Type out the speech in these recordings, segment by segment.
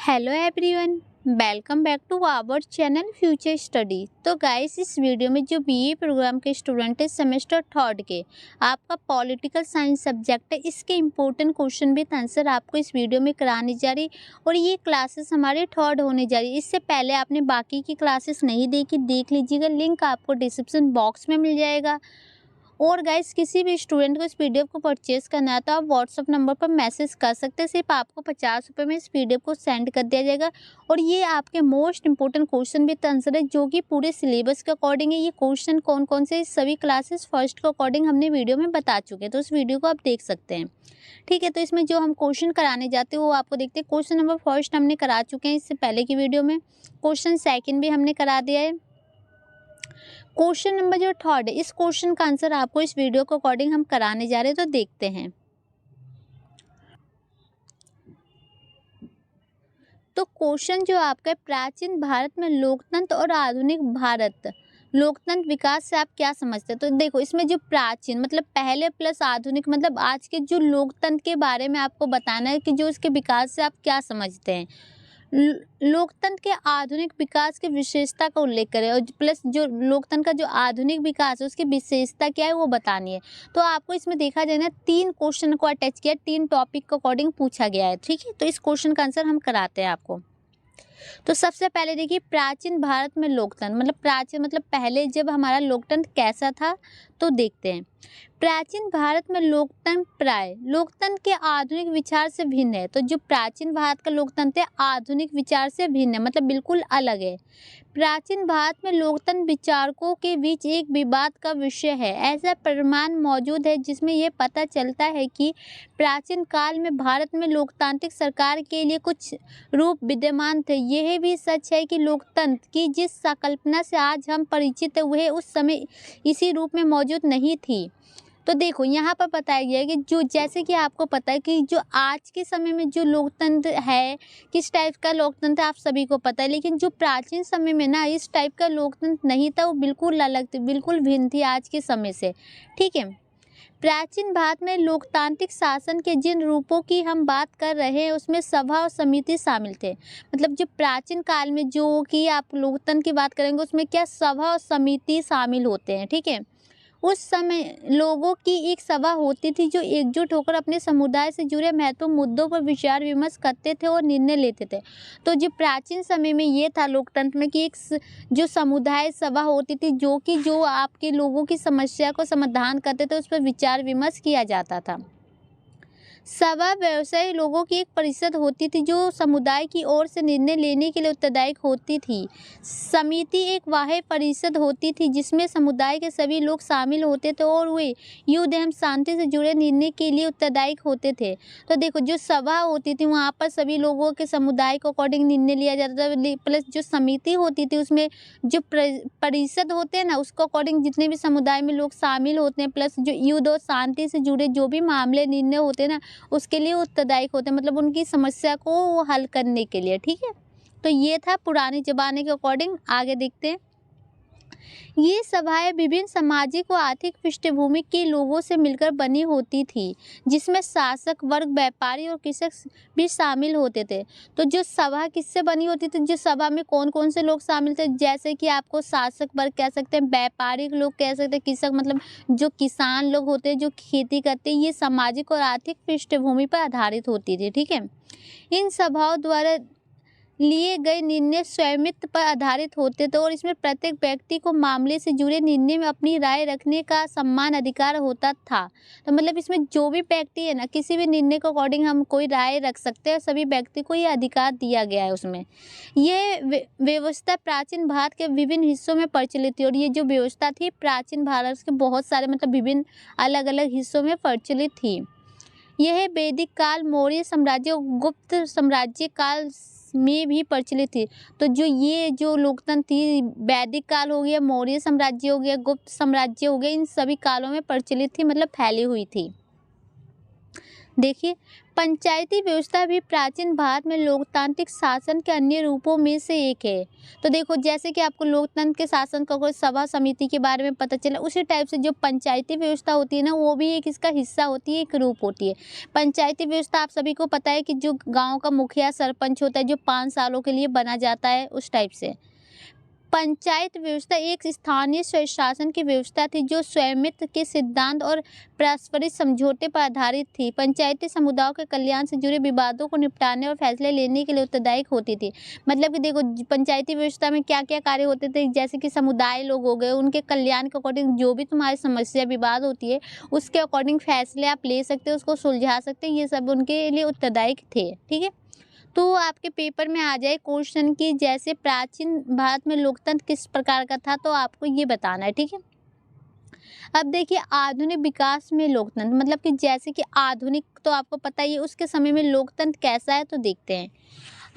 Hello everyone, welcome back to our channel future study. तो guys, इस video में जो बीए प्रोग्राम के स्टूडेंट है सेमेस्टर थर्ड के, आपका पॉलिटिकल साइंस सब्जेक्ट है, इसके इम्पोर्टेंट क्वेश्चन विद आंसर आपको इस वीडियो में कराने जा रही। और ये क्लासेस हमारे थर्ड होने जा रही। इससे पहले आपने बाकी की क्लासेस नहीं देखी, देख लीजिएगा, लिंक आपको डिस्क्रिप्शन बॉक्स में मिल जाएगा। और गाइस, किसी भी स्टूडेंट को इस पीडीएफ को परचेज करना है तो आप व्हाट्सअप नंबर पर मैसेज कर सकते हैं। सिर्फ आपको 50 रुपये में इस पीडीएफ को सेंड कर दिया जाएगा। और ये आपके most important question with answer है, जो कि पूरे सिलेबस के अकॉर्डिंग है। ये क्वेश्चन कौन कौन से सभी क्लासेस फर्स्ट के अकॉर्डिंग हमने वीडियो में बता चुके हैं, तो इस वीडियो को आप देख सकते हैं। ठीक है, तो इसमें जो हम क्वेश्चन कराने जाते हैं वो आपको देखते हैं। क्वेश्चन नंबर फर्स्ट हमने करा चुके हैं इससे पहले की वीडियो में। क्वेश्चन सेकेंड भी हमने करा दिया है। क्वेश्चन नंबर जो थर्ड है, इस क्वेश्चन का आंसर आपको इस वीडियो के अकॉर्डिंग हम कराने जा रहे हैं, तो देखते हैं। तो क्वेश्चन जो आपका है, प्राचीन भारत में लोकतंत्र और आधुनिक भारत लोकतंत्र विकास से आप क्या समझते हैं। तो देखो, इसमें जो प्राचीन मतलब पहले प्लस आधुनिक मतलब आज के जो लोकतंत्र के बारे में आपको बताना है कि जो इसके विकास से आप क्या समझते हैं। लोकतंत्र के आधुनिक विकास की विशेषता का उल्लेख करें, और प्लस जो लोकतंत्र का जो आधुनिक विकास है उसकी विशेषता क्या है वो बतानी है। तो आपको इसमें देखा जाए ना, 3 क्वेश्चन को अटैच किया, 3 टॉपिक के अकॉर्डिंग पूछा गया है। ठीक है, तो इस क्वेश्चन का आंसर हम कराते हैं आपको। तो सबसे पहले देखिए, प्राचीन भारत में लोकतंत्र मतलब प्राचीन मतलब पहले जब हमारा लोकतंत्र कैसा था, तो देखते हैं। प्राचीन भारत में लोकतंत्र प्राय लोकतंत्र के आधुनिक विचार से भिन्न है। तो जो प्राचीन भारत का लोकतंत्र है आधुनिक विचार से भिन्न है, मतलब बिल्कुल अलग है। प्राचीन भारत में लोकतंत्र विचारकों के बीच एक विवाद का विषय है। ऐसा प्रमाण मौजूद है जिसमें यह पता चलता है कि प्राचीन काल में भारत में लोकतांत्रिक सरकार के लिए कुछ रूप विद्यमान थे। यह भी सच है कि लोकतंत्र की जिस संकल्पना से आज हम परिचित हैं वह उस समय इसी रूप में मौजूद नहीं थी। तो देखो, यहाँ पर बताया गया है कि जो जैसे कि आपको पता है कि जो आज के समय में जो लोकतंत्र है, किस टाइप का लोकतंत्र आप सभी को पता है, लेकिन जो प्राचीन समय में ना इस टाइप का लोकतंत्र नहीं था, वो बिल्कुल अलग थी, बिल्कुल भिन्न थी आज के समय से। ठीक है, प्राचीन भारत में लोकतांत्रिक शासन के जिन रूपों की हम बात कर रहे हैं उसमें सभा और समिति शामिल थे। मतलब जो प्राचीन काल में जो कि आप लोकतंत्र की बात करेंगे उसमें क्या सभा और समिति शामिल होते हैं। ठीक है, उस समय लोगों की एक सभा होती थी जो एकजुट होकर अपने समुदाय से जुड़े महत्वपूर्ण मुद्दों पर विचार विमर्श करते थे और निर्णय लेते थे। तो जो प्राचीन समय में ये था लोकतंत्र में कि एक जो समुदाय सभा होती थी, जो कि जो आपके लोगों की समस्या को समाधान करते थे, उस पर विचार विमर्श किया जाता था। सभा व्यवसायी लोगों की एक परिषद होती थी जो समुदाय की ओर से निर्णय लेने के लिए उत्तरदायी होती थी। समिति एक वाह्य परिषद होती थी जिसमें समुदाय के सभी लोग शामिल होते थे और वे युद्ध एवं शांति से जुड़े निर्णय के लिए उत्तरदायी होते थे। तो देखो, जो सभा होती थी वहाँ पर सभी लोगों के समुदाय को अकॉर्डिंग निर्णय लिया जाता था, प्लस जो समिति होती थी उसमें जो परिषद होते हैं ना, उसको अकॉर्डिंग जितने भी समुदाय में लोग शामिल होते हैं, प्लस जो युद्ध और शांति से जुड़े जो भी मामले निर्णय होते हैं ना, उसके लिए उत्तरदायी होते हैं, मतलब उनकी समस्या को वो हल करने के लिए। ठीक है, तो ये था पुराने जमाने के अकॉर्डिंग। आगे देखते हैं। ये सभाएं विभिन्न सामाजिक व आर्थिक पृष्ठभूमि के लोगों से मिलकर बनी होती थी, जिसमें शासक वर्ग, व्यापारी और कृषक भी शामिल होते थे। तो जो सभा किससे बनी होती थी, जो सभा में कौन कौन से लोग शामिल थे, जैसे कि आपको शासक वर्ग कह सकते हैं, व्यापारी लोग कह सकते हैं, कृषक मतलब जो किसान लोग होते हैं जो खेती करते हैं, ये सामाजिक और आर्थिक पृष्ठभूमि पर आधारित होती थी। ठीक है, इन सभाओं द्वारा लिए गए निर्णय स्वामित्व पर आधारित होते थे और इसमें प्रत्येक व्यक्ति को मामले से जुड़े निर्णय में अपनी राय रखने का समान अधिकार होता था। तो मतलब इसमें जो भी व्यक्ति है ना, किसी भी निर्णय के अकॉर्डिंग हम कोई राय रख सकते हैं, सभी व्यक्ति को ये अधिकार दिया गया है उसमें। ये व्यवस्था प्राचीन भारत के विभिन्न हिस्सों में प्रचलित थी, और ये जो व्यवस्था थी प्राचीन भारत के बहुत सारे मतलब विभिन्न अलग अलग हिस्सों में प्रचलित थी। यह वैदिक काल, मौर्य साम्राज्य और गुप्त साम्राज्य काल में भी प्रचलित थी। तो जो ये जो लोकतंत्र थी, वैदिक काल हो गया, मौर्य साम्राज्य हो गया, गुप्त साम्राज्य हो गया, इन सभी कालों में प्रचलित थी, मतलब फैली हुई थी। देखिए, पंचायती व्यवस्था भी प्राचीन भारत में लोकतांत्रिक शासन के अन्य रूपों में से एक है। तो देखो, जैसे कि आपको लोकतंत्र के शासन का कोई सभा समिति के बारे में पता चला, उसी टाइप से जो पंचायती व्यवस्था होती है ना, वो भी एक इसका हिस्सा होती है, एक रूप होती है। पंचायती व्यवस्था आप सभी को पता है कि जो गाँव का मुखिया सरपंच होता है, जो 5 सालों के लिए बना जाता है, उस टाइप से। पंचायत व्यवस्था एक स्थानीय स्वशासन की व्यवस्था थी जो स्वामित्व के सिद्धांत और पारस्परिक समझौते पर आधारित थी। पंचायती समुदायों के कल्याण से जुड़े विवादों को निपटाने और फैसले लेने के लिए उत्तरदायी होती थी। मतलब कि देखो, पंचायती व्यवस्था में क्या क्या कार्य होते थे, जैसे कि समुदाय लोग हो गए, उनके कल्याण के अकॉर्डिंग जो भी तुम्हारी समस्या विवाद होती है, उसके अकॉर्डिंग फैसले आप ले सकते हो, उसको सुलझा सकते हैं। ये सब उनके लिए उत्तरदायी थे। ठीक है, तो आपके पेपर में आ जाए क्वेश्चन की जैसे प्राचीन भारत में लोकतंत्र किस प्रकार का था, तो आपको ये बताना है। ठीक है, अब देखिए, आधुनिक विकास में लोकतंत्र मतलब कि जैसे कि आधुनिक, तो आपको पता ही है उसके समय में लोकतंत्र कैसा है, तो देखते हैं।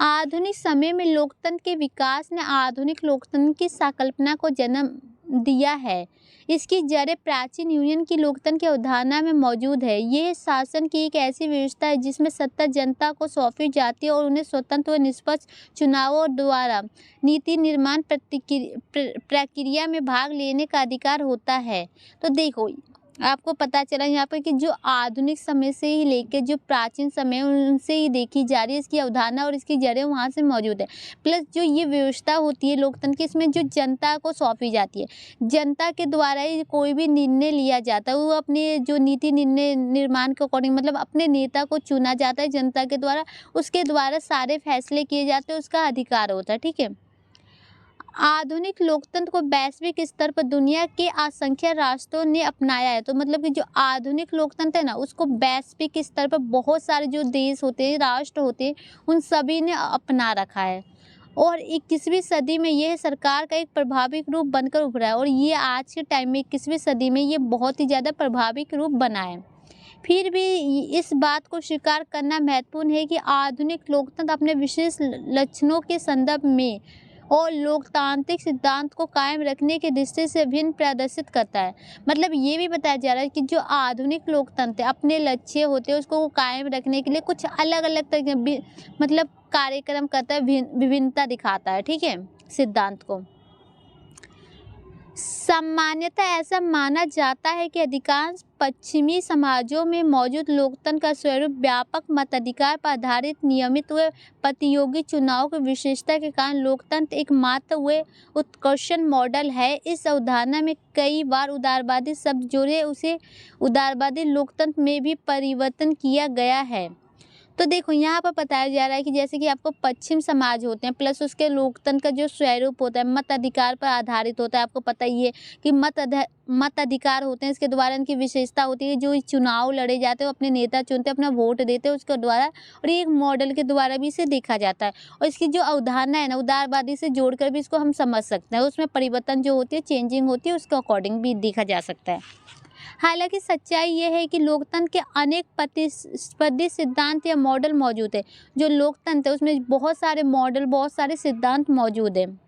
आधुनिक समय में लोकतंत्र के विकास ने आधुनिक लोकतंत्र की संकल्पना को जन्म दिया है। इसकी जड़ें प्राचीन यूनियन की लोकतंत्र की अवधारणा में मौजूद है। ये शासन की एक ऐसी व्यवस्था है जिसमें सत्ता जनता को सौंपी जाती है और उन्हें स्वतंत्र व निष्पक्ष चुनावों द्वारा नीति निर्माण प्रक्रिया में भाग लेने का अधिकार होता है। तो देखो, आपको पता चला यहाँ पर कि जो आधुनिक समय से ही लेके जो प्राचीन समय उनसे ही देखी जा रही है, इसकी अवधारणा और इसकी जड़ें वहाँ से मौजूद है। प्लस जो ये व्यवस्था होती है लोकतंत्र की, इसमें जो जनता को सौंपी जाती है, जनता के द्वारा ही कोई भी निर्णय लिया जाता है। वो अपने जो नीति निर्णय निर्माण के अकॉर्डिंग, मतलब अपने नेता को चुना जाता है जनता के द्वारा, उसके द्वारा सारे फैसले किए जाते हैं, उसका अधिकार होता है। ठीक है, आधुनिक लोकतंत्र को वैश्विक स्तर पर दुनिया के असंख्य राष्ट्रों ने अपनाया है। तो मतलब कि जो आधुनिक लोकतंत्र है ना, उसको वैश्विक स्तर पर बहुत सारे जो देश होते हैं, राष्ट्र होते हैं, उन सभी ने अपना रखा है और 21वीं सदी में यह सरकार का एक प्रभावी रूप बनकर उभरा है। और ये आज के टाइम में 21वीं सदी में ये बहुत ही ज़्यादा प्रभावी रूप बना है। फिर भी इस बात को स्वीकार करना महत्वपूर्ण है कि आधुनिक लोकतंत्र अपने विशेष लक्षणों के संदर्भ में और लोकतांत्रिक सिद्धांत को कायम रखने की दृष्टि से भिन्न प्रदर्शित करता है। मतलब ये भी बताया जा रहा है कि जो आधुनिक लोकतंत्र अपने लक्ष्य होते हैं उसको कायम रखने के लिए कुछ अलग अलग तरीके मतलब कार्यक्रम करता है, विभिन्नता दिखाता है। ठीक है, सिद्धांत को सामान्यतः ऐसा माना जाता है कि अधिकांश पश्चिमी समाजों में मौजूद लोकतंत्र का स्वरूप व्यापक मताधिकार पर आधारित नियमित व प्रतियोगी चुनाव की विशेषता के कारण लोकतंत्र एकमात्र व उत्कृष्ट मॉडल है। इस अवधारणा में कई बार उदारवादी शब्द जोड़े उसे उदारवादी लोकतंत्र में भी परिवर्तन किया गया है। तो देखो, यहाँ पर बताया जा रहा है कि जैसे कि आपको पश्चिम समाज होते हैं, प्लस उसके लोकतंत्र का जो स्वरूप होता है मताधिकार पर आधारित होता है। आपको पता ही है कि मताधिकार होते हैं, इसके द्वारा इनकी विशेषता होती है, जो चुनाव लड़े जाते हैं, वो अपने नेता चुनते हैं, अपना वोट देते हैं उसके द्वारा, और ये एक मॉडल के द्वारा भी इसे देखा जाता है। और इसकी जो अवधारणा है ना, उदारवादी से जोड़कर भी इसको हम समझ सकते हैं। उसमें परिवर्तन जो होती है, चेंजिंग होती है, उसके अकॉर्डिंग भी देखा जा सकता है। हालांकि सच्चाई ये है कि लोकतंत्र के अनेक प्रतिस्पर्धी सिद्धांत या मॉडल मौजूद है। जो लोकतंत्र है उसमें बहुत सारे मॉडल, बहुत सारे सिद्धांत मौजूद हैं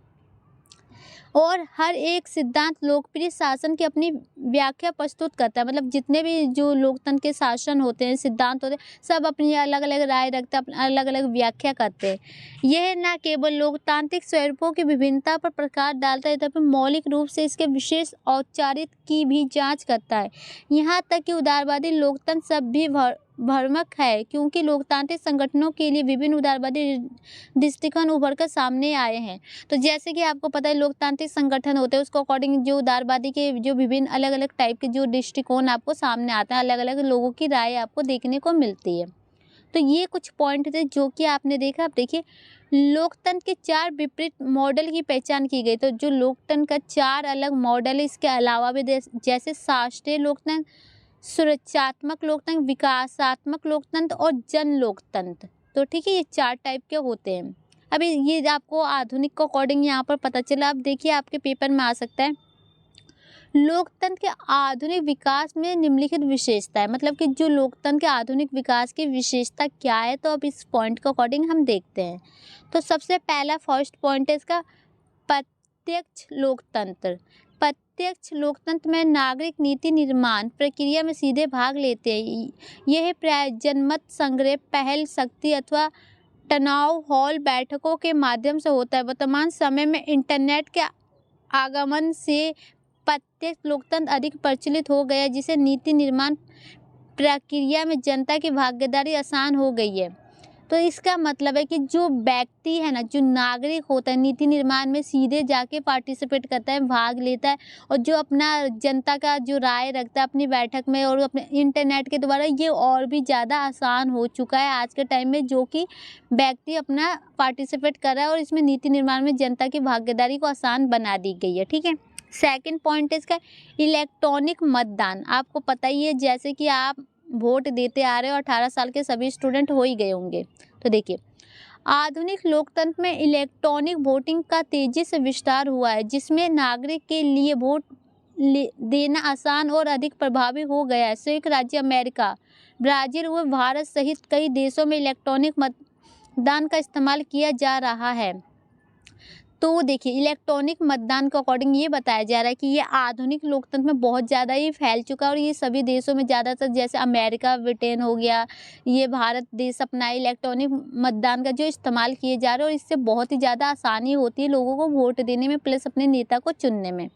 और हर एक सिद्धांत लोकप्रिय शासन की अपनी व्याख्या प्रस्तुत करता है। मतलब जितने भी जो लोकतंत्र के शासन होते हैं, सिद्धांत होते हैं, सब अपनी अलग अलग राय रखते हैं, अलग अलग व्याख्या करते हैं। यह न केवल लोकतांत्रिक स्वरूपों की विभिन्नता पर प्रकाश डालता है, तथा मौलिक रूप से इसके विशेष औपचारिक की भी जांच करता है। यहाँ तक कि उदारवादी लोकतंत्र सब भी भ्रामक है, क्योंकि लोकतांत्रिक संगठनों के लिए विभिन्न उदारवादी दृष्टिकोण उभर कर सामने आए हैं। तो जैसे कि आपको पता है लोकतांत्रिक संगठन होते हैं, उसको अकॉर्डिंग जो उदारवादी के जो विभिन्न अलग अलग टाइप के जो दृष्टिकोण आपको सामने आते हैं, अलग अलग लोगों की राय आपको देखने को मिलती है। तो ये कुछ पॉइंट थे जो कि आपने देखा। अब देखिए, लोकतंत्र के 4 विपरीत मॉडल की पहचान की गई। तो जो लोकतंत्र का 4 अलग मॉडल है, इसके अलावा भी जैसे शास्त्रीय लोकतंत्र, सुरक्षात्मक लोकतंत्र, विकासात्मक लोकतंत्र और जन लोकतंत्र। तो ठीक है, ये 4 टाइप के होते हैं। अभी ये आपको आधुनिक के अकॉर्डिंग यहाँ पर पता चला। अब देखिए, आपके पेपर में आ सकता है लोकतंत्र के आधुनिक विकास में निम्नलिखित विशेषता है। मतलब कि जो लोकतंत्र के आधुनिक विकास की विशेषता क्या है, तो अब इस पॉइंट के अकॉर्डिंग हम देखते हैं। तो सबसे पहला फर्स्ट पॉइंट है इसका प्रत्यक्ष लोकतंत्र। प्रत्यक्ष लोकतंत्र में नागरिक नीति निर्माण प्रक्रिया में सीधे भाग लेते हैं। यह प्राय जनमत संग्रह, पहल शक्ति अथवा टाउन हॉल बैठकों के माध्यम से होता है। वर्तमान समय में इंटरनेट के आगमन से प्रत्यक्ष लोकतंत्र अधिक प्रचलित हो गया है, जिससे नीति निर्माण प्रक्रिया में जनता की भागीदारी आसान हो गई है। तो इसका मतलब है कि जो व्यक्ति है ना, जो नागरिक होता है, नीति निर्माण में सीधे जाके पार्टिसिपेट करता है, भाग लेता है, और जो अपना जनता का जो राय रखता है अपनी बैठक में और अपने इंटरनेट के द्वारा, ये और भी ज़्यादा आसान हो चुका है आज के टाइम में, जो कि व्यक्ति अपना पार्टिसिपेट कर रहा है और इसमें नीति निर्माण में जनता की भागीदारी को आसान बना दी गई है। ठीक है। सेकंड पॉइंट है इसका इलेक्ट्रॉनिक मतदान। आपको पता ही है, जैसे कि आप वोट देते आ रहे हो, 18 साल के सभी स्टूडेंट हो ही गए होंगे। तो देखिए, आधुनिक लोकतंत्र में इलेक्ट्रॉनिक वोटिंग का तेजी से विस्तार हुआ है, जिसमें नागरिक के लिए वोट देना आसान और अधिक प्रभावी हो गया है। संयुक्त राज्य अमेरिका, ब्राज़ील व भारत सहित कई देशों में इलेक्ट्रॉनिक मतदान का इस्तेमाल किया जा रहा है। तो देखिए, इलेक्ट्रॉनिक मतदान के अकॉर्डिंग ये बताया जा रहा है कि ये आधुनिक लोकतंत्र में बहुत ज़्यादा ही फैल चुका है और ये सभी देशों में ज़्यादातर, जैसे अमेरिका, ब्रिटेन हो गया, ये भारत देश अपना इलेक्ट्रॉनिक मतदान का जो इस्तेमाल किए जा रहे हैं, और इससे बहुत ही ज़्यादा आसानी होती है लोगों को वोट देने में प्लस अपने नेता को चुनने में।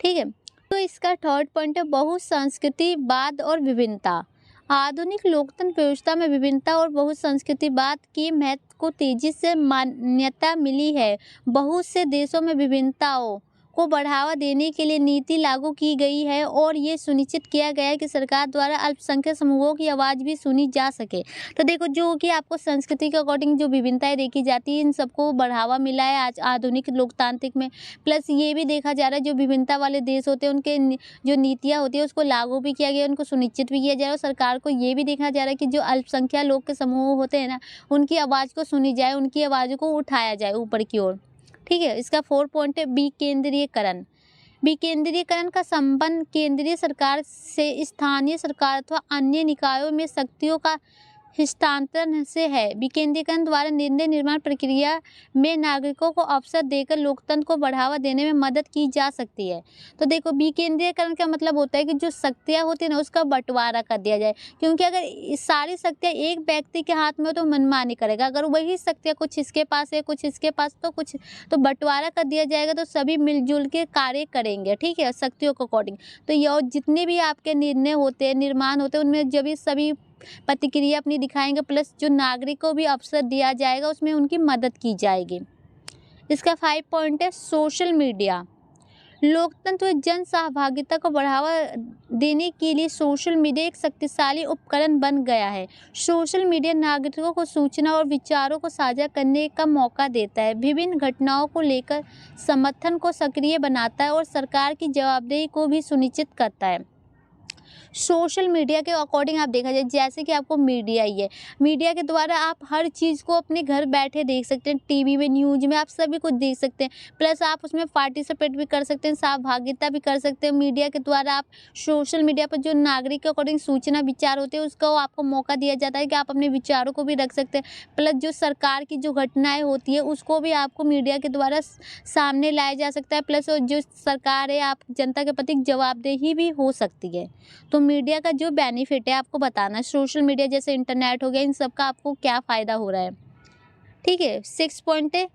ठीक है। तो इसका थर्ड पॉइंट है बहुसंस्कृतिवाद और विभिन्नता। आधुनिक लोकतंत्र व्यवस्था में विभिन्नता और बहुसंस्कृतिवाद के महत्व को तेजी से मान्यता मिली है। बहुत से देशों में विभिन्नताओं को बढ़ावा देने के लिए नीति लागू की गई है और ये सुनिश्चित किया गया है कि सरकार द्वारा अल्पसंख्यक समूहों की आवाज़ भी सुनी जा सके। तो देखो, जो कि आपको संस्कृति के अकॉर्डिंग जो विभिन्नताएं देखी जाती है, इन सबको बढ़ावा मिला है आज आधुनिक लोकतांत्रिक में। प्लस ये भी देखा जा रहा है, जो विभिन्नता वाले देश होते हैं उनके जो नीतियाँ होती है उसको लागू भी किया गया, उनको सुनिश्चित भी किया जा रहा है। और सरकार को ये भी देखा जा रहा है कि जो अल्पसंख्यक लोग के समूह होते हैं ना, उनकी आवाज़ को सुनी जाए, उनकी आवाज़ को उठाया जाए ऊपर की ओर। ठीक है। इसका 4 पॉइंट है विकेंद्रीयकरण। विकेंद्रीयकरण का संबंध केंद्रीय सरकार से स्थानीय सरकार अथवा अन्य निकायों में शक्तियों का हस्तांतरण से है। विकेंद्रीकरण द्वारा निर्णय निर्माण प्रक्रिया में नागरिकों को अवसर देकर लोकतंत्र को बढ़ावा देने में मदद की जा सकती है। तो देखो, विकेंद्रीकरण का मतलब होता है कि जो शक्तियाँ होती है ना, उसका बंटवारा कर दिया जाए, क्योंकि अगर सारी शक्तियाँ एक व्यक्ति के हाथ में हो तो मनमानी करेगा। अगर वही शक्तियाँ कुछ इसके पास है, कुछ इसके पास, तो कुछ तो बंटवारा कर दिया जाएगा, तो सभी मिलजुल के कार्य करेंगे। ठीक है, शक्तियों के अकॉर्डिंग। तो ये जितने भी आपके निर्णय होते हैं, निर्माण होते हैं, उनमें जब ये सभी प्रतिक्रिया अपनी दिखाएंगे, प्लस जो नागरिक को भी अवसर दिया जाएगा, उसमें उनकी मदद की जाएगी। इसका 5 पॉइंट है सोशल मीडिया। लोकतंत्र व जन सहभागिता को बढ़ावा देने के लिए सोशल मीडिया एक शक्तिशाली उपकरण बन गया है। सोशल मीडिया नागरिकों को सूचना और विचारों को साझा करने का मौका देता है, विभिन्न घटनाओं को लेकर समर्थन को सक्रिय बनाता है और सरकार की जवाबदेही को भी सुनिश्चित करता है। सोशल मीडिया के अकॉर्डिंग आप देखा जाए, जैसे कि आपको मीडिया ही है, मीडिया के द्वारा आप हर चीज़ को अपने घर बैठे देख सकते हैं, टीवी में, न्यूज़ में, आप सभी कुछ देख सकते हैं। प्लस आप उसमें पार्टिसिपेट भी कर सकते हैं, सहभागिता भी कर सकते हैं। मीडिया के द्वारा आप सोशल मीडिया पर जो नागरिक के अकॉर्डिंग सूचना विचार होते हैं, उसको आपको मौका दिया जाता है कि आप अपने विचारों को भी रख सकते हैं। प्लस जो सरकार की जो घटनाएँ होती है, उसको भी आपको मीडिया के द्वारा सामने लाया जा सकता है। प्लस जो सरकार है, आप जनता के प्रति जवाबदेही भी हो सकती है। तो मीडिया का जो बेनिफिट है आपको बताना, सोशल मीडिया जैसे इंटरनेट हो गया, इन सब का आपको क्या फ़ायदा हो रहा है। ठीक है। 6 पॉइंट है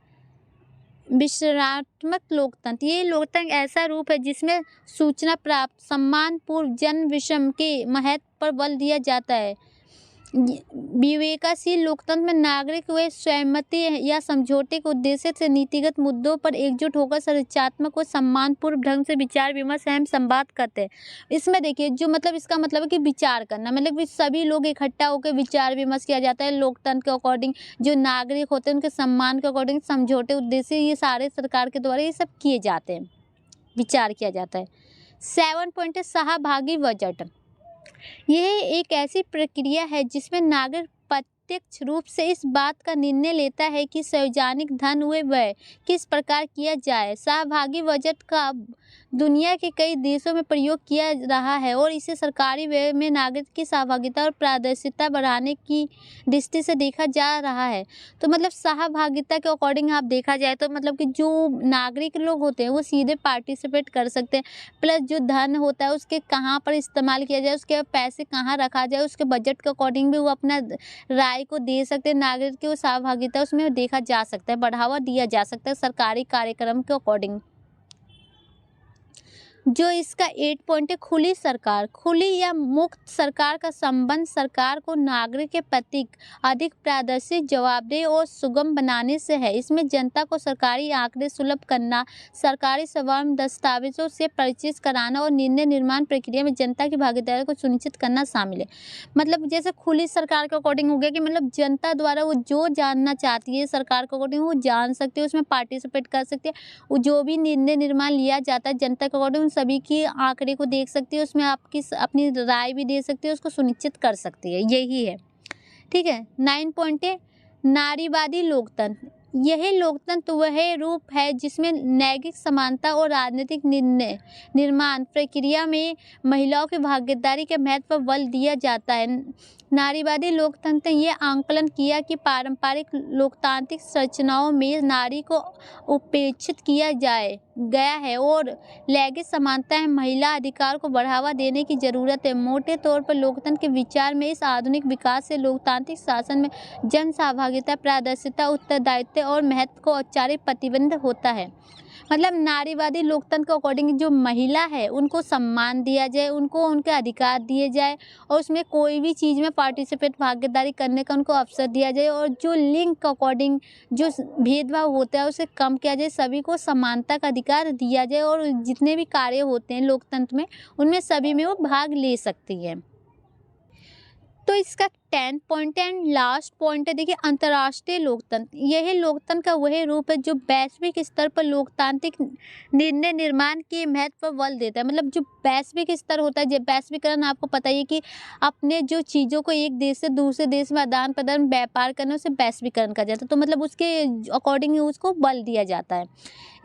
विश्लेषणात्मक लोकतंत्र। ये लोकतंत्र ऐसा रूप है जिसमें सूचना प्राप्त, सम्मानपूर्ण जन विषम के महत्व पर बल दिया जाता है। विवेकाशील लोकतंत्र में नागरिक वे सहमति या समझौते के उद्देश्य से नीतिगत मुद्दों पर एकजुट होकर सचेतनात्मक व सम्मानपूर्ण ढंग से विचार विमर्श एवं संवाद करते हैं। इसमें देखिए, जो मतलब इसका मतलब है कि विचार करना, मतलब कि सभी लोग इकट्ठा होकर विचार विमर्श किया जाता है लोकतंत्र के अकॉर्डिंग। जो नागरिक होते हैं उनके सम्मान के अकॉर्डिंग समझौते उद्देश्य, ये सारे सरकार के द्वारा ये सब किए जाते हैं, विचार किया जाता है। 7 पॉइंट है सहभागी बजट। यह एक ऐसी प्रक्रिया है जिसमें नागरिक प्रत्यक्ष रूप से इस बात का निर्णय लेता है कि सार्वजनिक धन व व्यय किस प्रकार किया जाए। सहभागी बजट का दुनिया के कई देशों में प्रयोग किया रहा है और इसे सरकारी व्यय में नागरिक की सहभागिता और पारदर्शिता बढ़ाने की दृष्टि से देखा जा रहा है। तो मतलब सहभागिता के अकॉर्डिंग आप देखा जाए तो मतलब कि जो नागरिक लोग होते हैं वो सीधे पार्टिसिपेट कर सकते हैं, प्लस जो धन होता है उसके कहाँ पर इस्तेमाल किया जाए, उसके पैसे कहाँ रखा जाए, उसके बजट के अकॉर्डिंग भी वो अपना राय को दे सकते हैं। नागरिक की वो सहभागिता उसमें देखा जा सकता है, बढ़ावा दिया जा सकता है सरकारी कार्यक्रम के अकॉर्डिंग। जो इसका 8 पॉइंट है, खुली सरकार। खुली या मुक्त सरकार का संबंध सरकार को नागरिक के प्रति अधिक पारदर्शी, जवाबदेह और सुगम बनाने से है। इसमें जनता को सरकारी आंकड़े सुलभ करना, सरकारी सेवाओं में दस्तावेजों से परिचित कराना और निर्णय निर्माण प्रक्रिया में जनता की भागीदारी को सुनिश्चित करना शामिल है। मतलब जैसे खुली सरकार के अकॉर्डिंग हो गया कि मतलब जनता द्वारा वो जो जानना चाहती है सरकार के अकॉर्डिंग वो जान सकती है, उसमें पार्टिसिपेट कर सकती है। वो जो भी निर्णय निर्माण लिया जाता है जनता के अकॉर्डिंग सभी की आंकड़े को देख सकती है, उसमें आपकी अपनी राय भी दे सकती है, उसको सुनिश्चित कर सकती है, यही है। ठीक है। 9 पॉइंट है, नारीवादी लोकतंत्र। यह लोकतंत्र वह रूप है जिसमें नैतिक समानता और राजनीतिक निर्णय निर्माण प्रक्रिया में महिलाओं की भागीदारी के महत्व पर बल दिया जाता है। नारीवादी लोकतंत्र ने यह आंकलन किया कि पारंपरिक लोकतांत्रिक संरचनाओं में नारी को उपेक्षित किया गया है और लैंगिक समानता है महिला अधिकार को बढ़ावा देने की जरूरत है। मोटे तौर पर लोकतंत्र के विचार में इस आधुनिक विकास से लोकतांत्रिक शासन में जन सहभागिता, पारदर्शिता, उत्तरदायित्व और महत्व को औपचारिक प्रतिबंध होता है। मतलब नारीवादी लोकतंत्र के अकॉर्डिंग जो महिला है उनको सम्मान दिया जाए, उनको उनके अधिकार दिए जाए और उसमें कोई भी चीज़ में पार्टिसिपेट भागीदारी करने का उनको अवसर दिया जाए और जो लिंग के अकॉर्डिंग जो भेदभाव होता है उसे कम किया जाए, सभी को समानता का अधिकार दिया जाए और जितने भी कार्य होते हैं लोकतंत्र में उनमें सभी में वो भाग ले सकती है। तो इसका 10 पॉइंट एंड लास्ट पॉइंट है, देखिए अंतर्राष्ट्रीय लोकतंत्र। यह लोकतंत्र का वह रूप है जो वैश्विक स्तर पर लोकतांत्रिक निर्णय निर्माण के महत्व पर बल देता है। मतलब जो वैश्विक स्तर होता है, जब वैश्वीकरण आपको पता ही है कि अपने जो चीज़ों को एक देश से दूसरे देश में आदान प्रदान व्यापार करना उसे वैश्वीकरण कहा जाता है। तो मतलब उसके अकॉर्डिंग उसको बल दिया जाता है।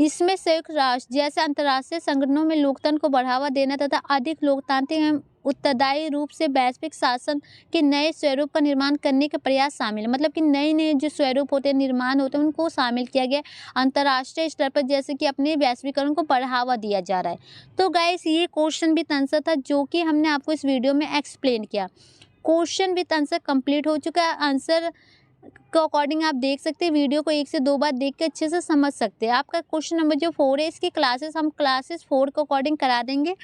इसमें संयुक्त राष्ट्र जैसे अंतर्राष्ट्रीय संगठनों में लोकतंत्र को बढ़ावा देना तथा अधिक लोकतांत्रिक एवं उत्तरदायी रूप से वैश्विक शासन के नए स्वरूप का निर्माण करने के प्रयास शामिल है। मतलब कि नए नए जो स्वरूप होते हैं, निर्माण होते हैं, उनको शामिल किया गया अंतर्राष्ट्रीय स्तर पर, जैसे कि अपने वैश्वीकरण को बढ़ावा दिया जा रहा है। तो गाइस ये क्वेश्चन विद आंसर था जो कि हमने आपको इस वीडियो में एक्सप्लेन किया। क्वेश्चन विद आंसर कंप्लीट हो चुका है। आंसर के अकॉर्डिंग आप देख सकते हैं, वीडियो को 1 से 2 बार देख के अच्छे से समझ सकते हैं। आपका क्वेश्चन नंबर जो 4 है इसकी क्लासेस हम क्लासेस 4 के अकॉर्डिंग करा देंगे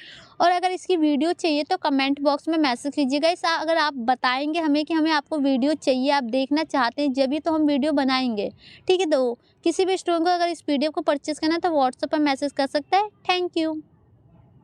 और अगर इसकी वीडियो चाहिए तो कमेंट बॉक्स में मैसेज कीजिएगा। इस अगर आप बताएंगे हमें कि हमें आपको वीडियो चाहिए, आप देखना चाहते हैं, जब भी तो हम वीडियो बनाएंगे। ठीक है। तो किसी भी स्टूडेंट को अगर इस पीडीएफ को परचेस करना है तो व्हाट्सएप पर मैसेज कर सकता है। Thank you.